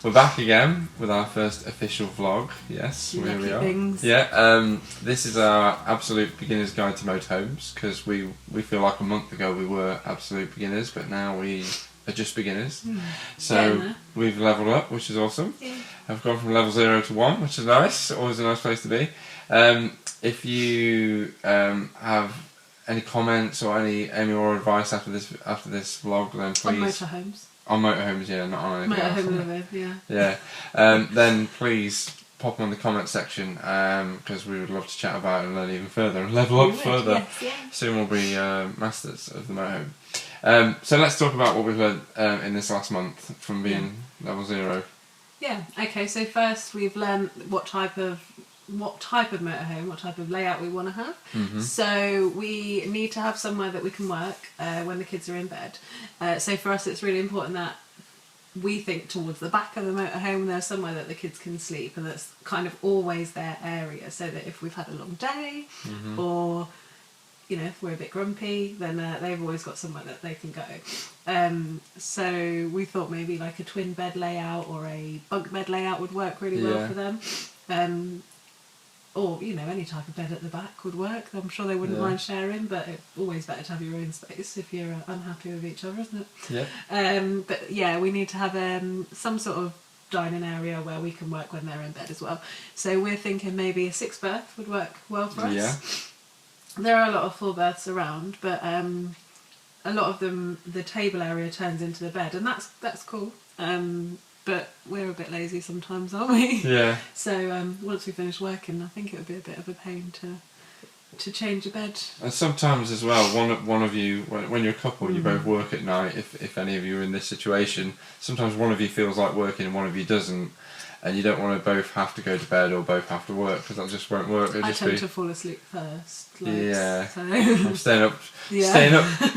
We're back again with our first official vlog. Yes, here we are. Things. Yeah, this is our absolute beginner's guide to motorhomes, because we feel like a month ago we were absolute beginners, but now we are just beginners. So we've leveled up, which is awesome. Yeah. I've gone from level 0 to 1, which is nice. Always a nice place to be. If you have any comments or any more advice after this vlog, then please. On motorhomes. On motorhomes, yeah, not on anything else. Motorhome living, yeah. Yeah. Then please pop them in the comment section, because we would love to chat about it and learn even further and level up further. Yes, yeah. Soon we'll be masters of the motorhome. So let's talk about what we've learned in this last month from being level 0. Yeah. Okay. So first we've learned what type of motorhome, what type of layout we want to have. So we need to have somewhere that we can work when the kids are in bed. So for us it's really important that we think towards the back of the motorhome there's somewhere that the kids can sleep, and that's kind of always their area, so that if we've had a long day or if we're a bit grumpy, then they've always got somewhere that they can go. So we thought maybe like a twin bed layout or a bunk bed layout would work really well for them. Or, any type of bed at the back would work. I'm sure they wouldn't mind sharing, but it's always better to have your own space if you're unhappy with each other, isn't it? Yeah. But yeah, we need to have some sort of dining area where we can work when they're in bed as well. So we're thinking maybe a 6 berth would work well for us. Yeah. There are a lot of 4 berths around, but a lot of them, the table area turns into the bed, and that's cool. But we're a bit lazy sometimes, aren't we? Yeah. So once we finish working, I think it would be a bit of a pain to change a bed. And sometimes as well, one of you, when you're a couple, you both work at night. If any of you are in this situation, sometimes one of you feels like working and one of you doesn't, and you don't want to both have to go to bed or both have to work, because that just won't work. I tend to fall asleep first. Yeah. So. I'm staying up,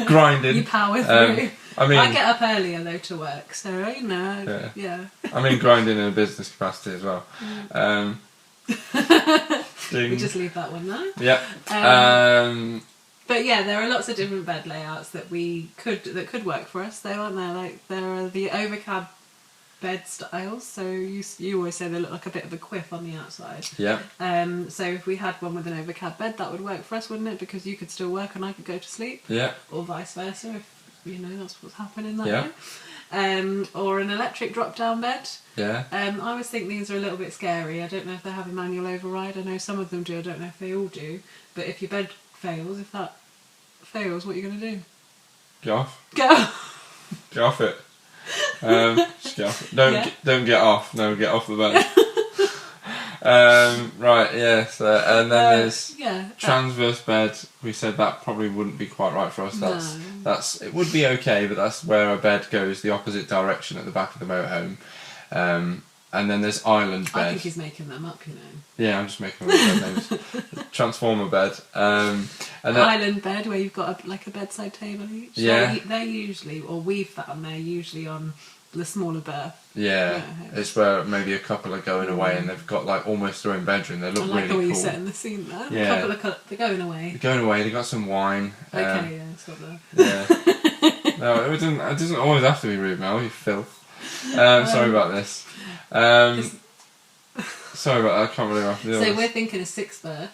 grinding. You power through. I get up earlier though to work, so yeah. I mean, grinding in a business capacity as well. We just leave that one there. Yeah. But yeah, there are lots of different bed layouts that could work for us, though, aren't there? Like there are the overcab bed styles, so you always say they look like a bit of a quiff on the outside. Yeah. So if we had one with an overcab bed, that would work for us, wouldn't it? Because you could still work and I could go to sleep. Yeah. Or vice versa, if that's what's happening that way. Or an electric drop-down bed. Yeah. I always think these are a little bit scary. I don't know if they have a manual override. I know some of them do. I don't know if they all do. But if your bed fails, if that fails, what are you going to do? Get off. Get off. Get off it. Just get off it. Don't get off. No, get off the bed. Right, yes, and then there's transverse bed. We said that probably wouldn't be quite right for us. It would be okay, but that's where a bed goes the opposite direction at the back of the motorhome. And then there's island bed. I think he's making them up, Yeah, I'm just making them up names. Transformer bed. And then, island bed where you've got a bedside table each. Yeah. They're usually, or we've found they're usually on the smaller berth. Yeah, it's where maybe a couple are going away and they've got almost their own bedroom. They look really cool. I like the way you set in the scene there. Yeah. A couple they're going away. They're going away. They got some wine. Okay, it's got that. Yeah. No, it doesn't always have to be rude, Mel. You filth. Sorry about this. Sorry about that. I can't believe I have to do this. So we're thinking a 6 berth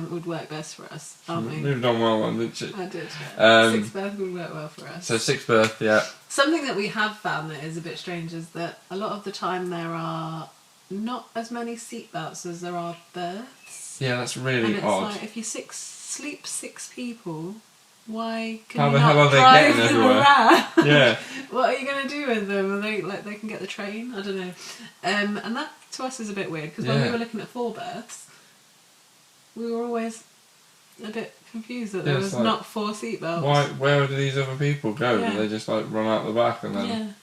would work best for us, aren't we? Moved on well, didn't you? I did. 6 berth would work well for us. So 6 berth, yeah. Something that we have found that is a bit strange is that a lot of the time there are not as many seatbelts as there are berths. Yeah, that's really odd. Like if you sleep 6 people, why can How you the not hell are they drive getting them everywhere? around? Yeah. What are you going to do with them? Are they can get the train? I don't know. And that to us is a bit weird, because when we were looking at 4 berths, we were always a bit confused that there was not 4 seatbelts. Where do these other people go? Do they just run out the back and then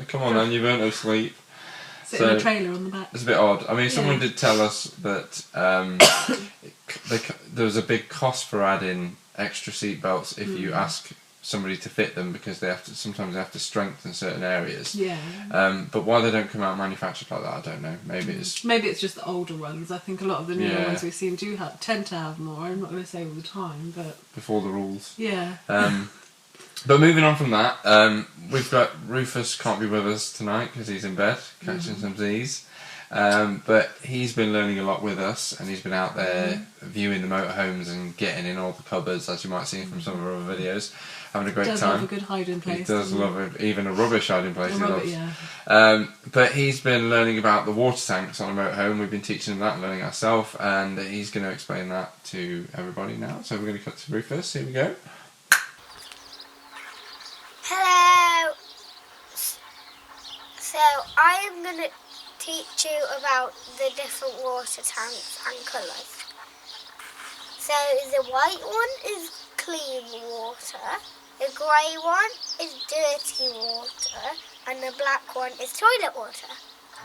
come on then, you've earned no sleep. Sit in a trailer on the back. It's a bit odd. I mean, someone did tell us that there was a big cost for adding extra seatbelts if you ask somebody to fit them, because sometimes they have to strengthen certain areas. Yeah. But why they don't come out manufactured like that, I don't know. Maybe it's just the older ones. I think a lot of the newer ones we've seen tend to have more. I'm not going to say all the time, but before the rules. Yeah. But moving on from that, we've got Rufus can't be with us tonight because he's in bed catching some Z's. But he's been learning a lot with us, and he's been out there viewing the motorhomes and getting in all the cupboards, as you might see from some of our other videos, having a great time. He does love a good hiding place. He does love it, even a rubbish hiding place. Yeah. But he's been learning about the water tanks on a motorhome. We've been teaching him that and learning ourselves, and he's going to explain that to everybody now. So we're going to cut to Rufus. Here we go. Hello. So I am going to teach you about the different water tanks and colours. So the white one is clean water, the grey one is dirty water, and the black one is toilet water.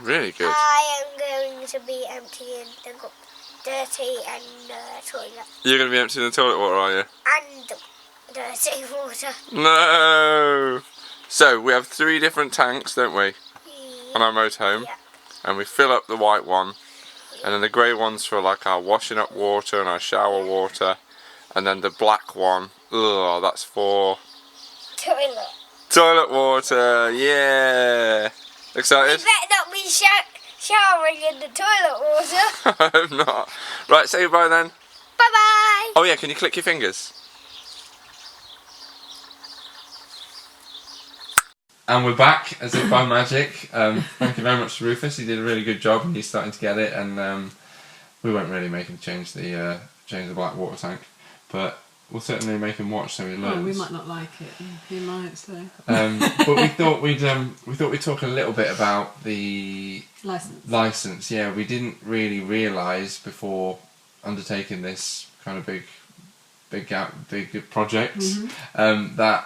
Really good. I am going to be emptying the dirty and toilet. You're going to be emptying the toilet water, are you? And the dirty water. No! So we have 3 different tanks, don't we, on our motorhome? Yeah. And we fill up the white one, and then the grey one's for like our washing up water and our shower water, and then the black one, that's for toilet water. Yeah, excited? You better not be showering in the toilet water. I hope not. Right, say goodbye then. Bye bye. Oh yeah, can you click your fingers? And we're back, as if by magic. Thank you very much to Rufus. He did a really good job, and he's starting to get it. And we won't really make him change the black water tank, but we'll certainly make him watch so he learns. Oh, we might not like it. He might, so. But we thought we'd talk a little bit about the license. Yeah, we didn't really realise before undertaking this kind of big project that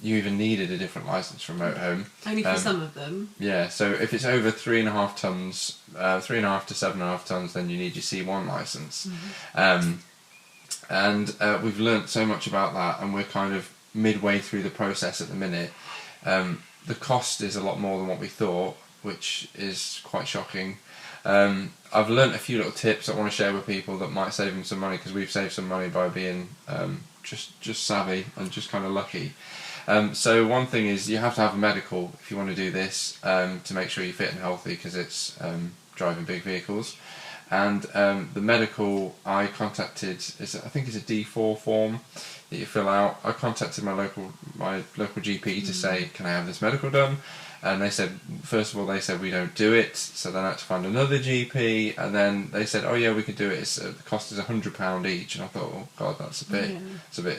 you even needed a different licence for a motorhome. Only for some of them. Yeah, so if it's over 3.5 tons, 3.5 to 7.5 tons, then you need your C1 licence. And we've learnt so much about that, and we're kind of midway through the process at the minute. The cost is a lot more than what we thought, which is quite shocking. I've learnt a few little tips I want to share with people that might save them some money, because we've saved some money by being just savvy and just kind of lucky. So one thing is you have to have a medical if you want to do this, to make sure you're fit and healthy, because it's driving big vehicles. And the medical I contacted I think it's a D4 form that you fill out. I contacted my local GP to say, can I have this medical done? And they said, first of all, we don't do it. So then I had to find another GP, and then they said, oh yeah, we could do it. The cost is £100 each, and I thought, oh god, it's a bit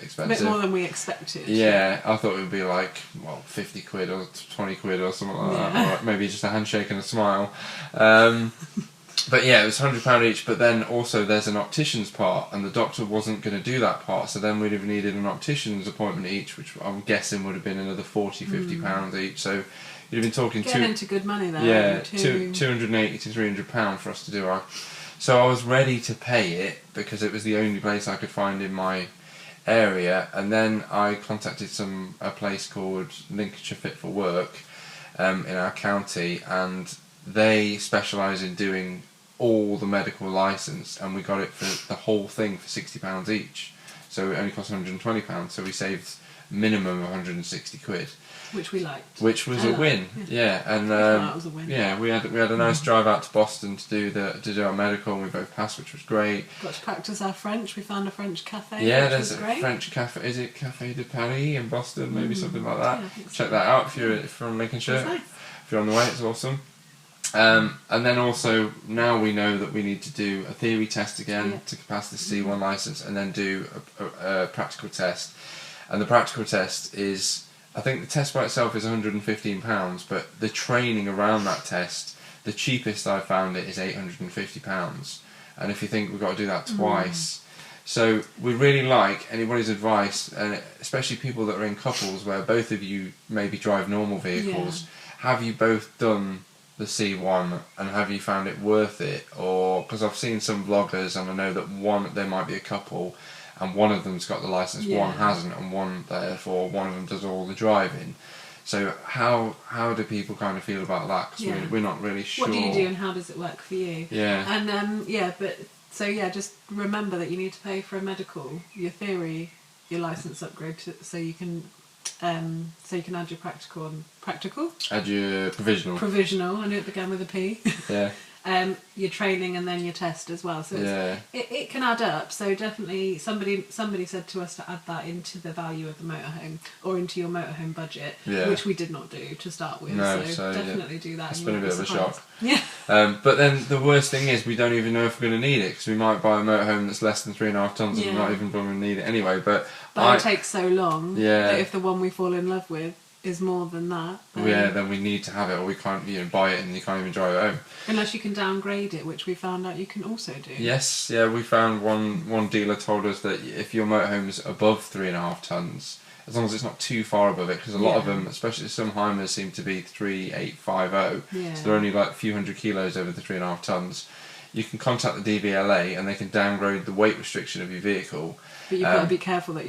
expensive. A bit more than we expected. Yeah, I thought it would be like 50 quid or 20 quid or something like that, or maybe just a handshake and a smile. But yeah, it was £100 each, but then also there's an optician's part, and the doctor wasn't going to do that part, so then we'd have needed an optician's appointment each, which I'm guessing would have been another £40-50 each, so you'd have been talking into good money there. Yeah, £280 to £300 for us to do our... So I was ready to pay it, because it was the only place I could find in my area, and then I contacted a place called Lincolnshire Fit for Work in our county, and they specialise in doing all the medical licence, and we got it for the whole thing for £60 each. So it only cost £120, so we saved minimum 160 quid. Which we liked. Which was a win, yeah. And that was a win. Yeah, we had a nice drive out to Boston to do our medical, and we both passed, which was great. Got to practice our French. We found a French cafe. Yeah, there's a French cafe. Is it Café de Paris in Boston? Maybe something like that. Yeah, check that out if you're from Lincolnshire. Nice. If you're on the way, it's awesome. And then also now we know that we need to do a theory test again to pass the C1 licence, and then do a practical test. And the practical test is, I think the test by itself is £115, but the training around that test, the cheapest I found it is £850. And if you think we've got to do that twice, so we really like anybody's advice, and especially people that are in couples where both of you maybe drive normal vehicles. Have you both done the C1, and have you found it worth it? Or because I've seen some vloggers, and I know that there might be a couple, and one of them's got the licence, one hasn't, and one of them does all the driving. So how do people kind of feel about that? Because we're not really sure. What do you do, and how does it work for you? Yeah. And just remember that you need to pay for a medical, your theory, your licence upgrade, so you can So you can add your practical. Add your provisional. Provisional. I knew it began with a P. Yeah. Your training and then your test as well. So Yeah. it can add up. So definitely somebody said to us to add that into the value of the motorhome or into your motorhome budget, which we did not do to start with. No, so definitely do that. It's been a bit of a shock. Yeah. But then the worst thing is we don't even know if we're going to need it, because we might buy a motorhome that's less than 3.5 tons and we're not even going to need it anyway. But it takes so long that if the one we fall in love with is more than that, then we need to have it, or we can't buy it and you can't even drive it home. Unless you can downgrade it, which we found out you can also do. Yes, we found one dealer told us that if your motorhome's above 3.5 tons, as long as it's not too far above it, because a lot of them, especially some Heimers, seem to be 3,850, so they're only like a few hundred kilos over the 3.5 tons. You can contact the DVLA and they can downgrade the weight restriction of your vehicle. But you've got to be careful that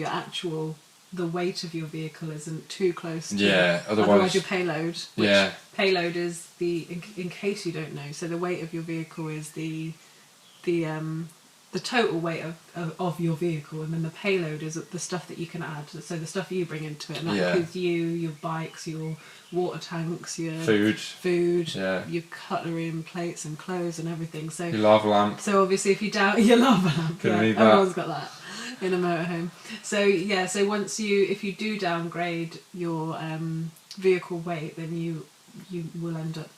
the weight of your vehicle isn't too close to otherwise your payload, which payload is in case you don't know, so the weight of your vehicle is the total weight of your vehicle, and then the payload is the stuff that you can add, so the stuff you bring into it, and that includes your bikes, your water tanks, your food, your cutlery and plates and clothes and everything, so your lava lamp. So obviously if you your lava lamp, everyone's got that in a motorhome. So if you do downgrade your vehicle weight, then you will end up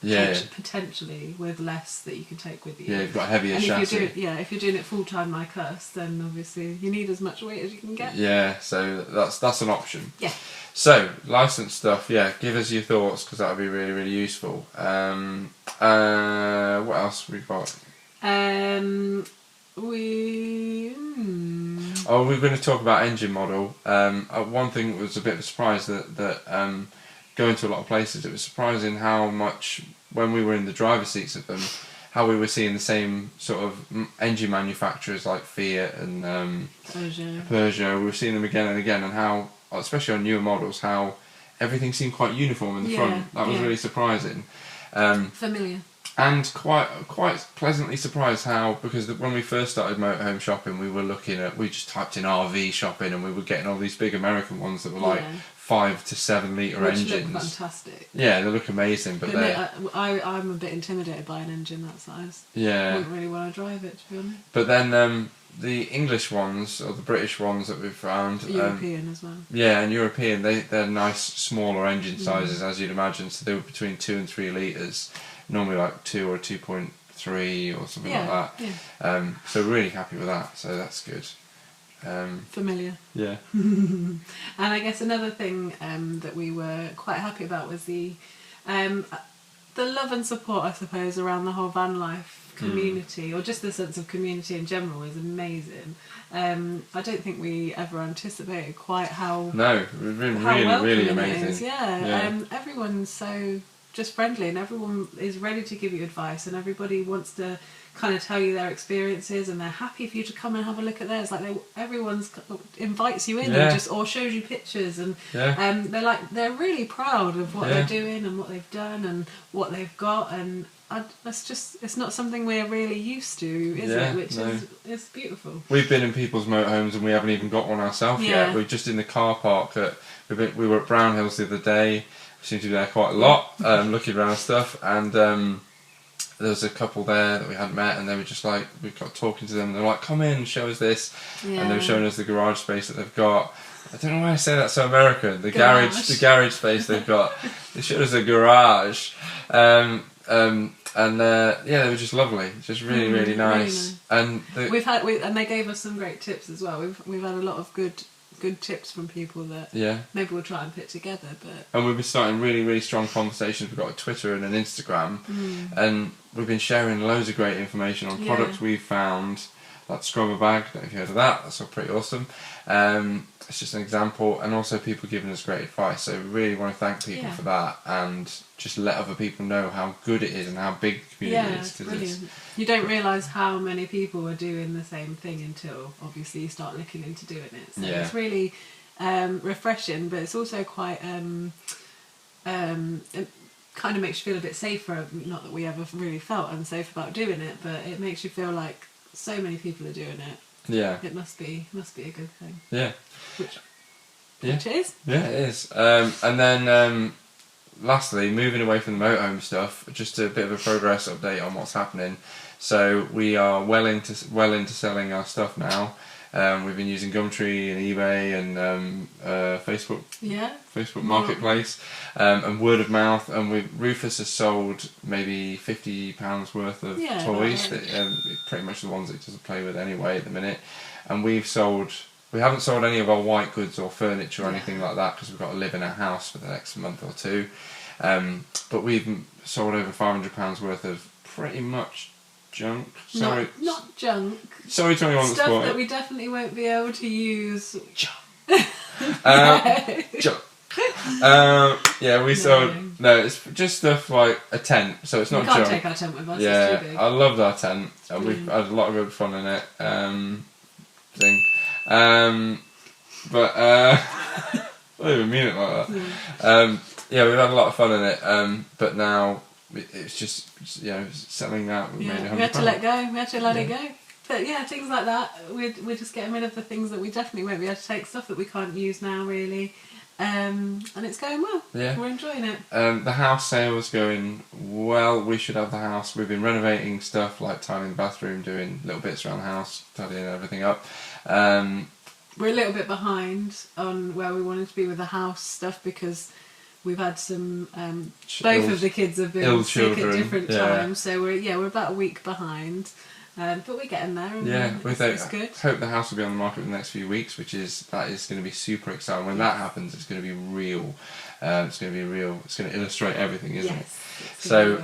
potentially with less that you can take with you. Yeah, you've got a heavier chassis. If you're doing it full time like us, then obviously you need as much weight as you can get. Yeah, so that's an option. Yeah. So license stuff, give us your thoughts, because that would be really, really useful. What else have we got? We're going to talk about engine model. One thing was a bit of a surprise that going to a lot of places, it was surprising how much, when we were in the driver's seats of them, how we were seeing the same sort of engine manufacturers like Fiat and Peugeot. We were seeing them again and again, and how, especially on newer models, how everything seemed quite uniform in the front. That was really surprising. Familiar. And quite pleasantly surprised how, because when we first started motorhome shopping, we just typed in RV shopping, and we were getting all these big American ones that were like 5 to 7 litre engines. Which look fantastic. Yeah, they look amazing, but I'm a bit intimidated by an engine that size. Yeah. I wouldn't really want to drive it, to be honest. But then the English ones, or the British ones that we've found... European as well. Yeah, and European, they're nice, smaller engine sizes, as you'd imagine, so they were between 2 and 3 litres. Normally like 2 or 2.3 or something like that. Yeah. So really happy with that. So that's good. Familiar. Yeah. And I guess another thing that we were quite happy about was the love and support, I suppose, around the whole van life community, or just the sense of community in general, is amazing. I don't think we ever anticipated quite how... No, it's been really amazing. Everyone's so just friendly, and everyone is ready to give you advice, and everybody wants to kind of tell you their experiences, and they're happy for you to come and have a look at theirs. Like everyone's invites you in and or shows you pictures, and they're really proud of what they're doing and what they've done and what they've got, and it's not something we're really used to, is it? Which is beautiful. We've been in people's motorhomes and we haven't even got one ourselves yet. We're just in the car park. We were at Brownhills the other day. We seem to be there quite a lot, looking around stuff, and there was a couple there that we hadn't met, and they were just like, we got talking to them, they're like, come in, show us this, and they were showing us the garage space that they've got. I don't know why I say that's so American. The garage space they've got. They showed us a garage, and they were just lovely, just really nice. And they gave us some great tips as well. We've had a lot of good tips from people that maybe we'll try and put together. And we've been starting really strong conversations. We've got a Twitter and an Instagram, and we've been sharing loads of great information on products we've found, like Scrubba Bag. I don't know if you heard of that. That's all pretty awesome. It's just an example, and also people giving us great advice. So we really want to thank people for that, and just let other people know how good it is and how big the community is. It's brilliant. You don't realise how many people are doing the same thing until obviously you start looking into doing it. So it's really refreshing, but it's also quite it kind of makes you feel a bit safer. Not that we ever really felt unsafe about doing it, but it makes you feel like so many people are doing it. Yeah. It must be a good thing. Yeah. Yeah. Which is? Yeah, it is. And then lastly, moving away from the motorhome stuff, just a bit of a progress update on what's happening. So we are well into selling our stuff now. We've been using Gumtree and eBay and Facebook Marketplace and word of mouth. And Rufus has sold maybe £50 worth of toys. That, pretty much the ones that he doesn't play with anyway at the minute. And we haven't sold any of our white goods or furniture or anything like that because we've got to live in our house for the next month or two. But we've sold over £500 worth of pretty much junk. Sorry, not junk. Sorry to anyone that's bought stuff that we definitely won't be able to use. Junk. Junk. Yeah, we sold. No, it's just stuff like a tent, so it's not junk. We can't take our tent with us. Yeah, it's too big. I loved our tent, and we've had a lot of good fun in it. But I don't even mean it like that. Yeah, we've had a lot of fun in it, but now it's just selling that. We had to let go. We had to let it go. But yeah, things like that. We're just getting rid of the things that we definitely won't be able to take. Stuff that we can't use now, really. And it's going well. Yeah, we're enjoying it. The house sale is going well. We should have the house. We've been renovating stuff like tiling the bathroom, doing little bits around the house, tidying everything up. We're a little bit behind on where we wanted to be with the house stuff because we've had some both of the kids have been sick at different times, so we're about a week behind, but we're getting there. And it's good. Hope the house will be on the market in the next few weeks, that is going to be super exciting. When that happens, it's going to be real. It's going to illustrate everything, isn't it? So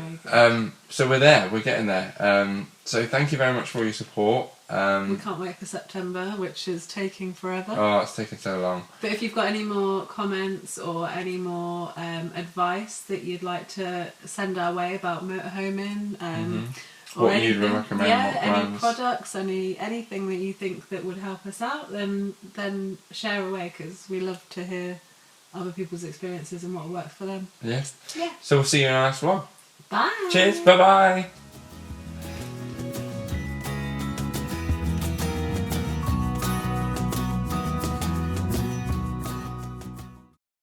we're there. We're getting there. So thank you very much for your support. We can't wait for September, which is taking forever. Oh, it's taking so long. But if you've got any more comments or any more advice that you'd like to send our way about motorhoming, or what you'd recommend, any products, anything that you think that would help us out, then share away, because we love to hear other people's experiences and what works for them. Yes. Yeah. So we'll see you in our next vlog. Bye. Cheers. Bye bye.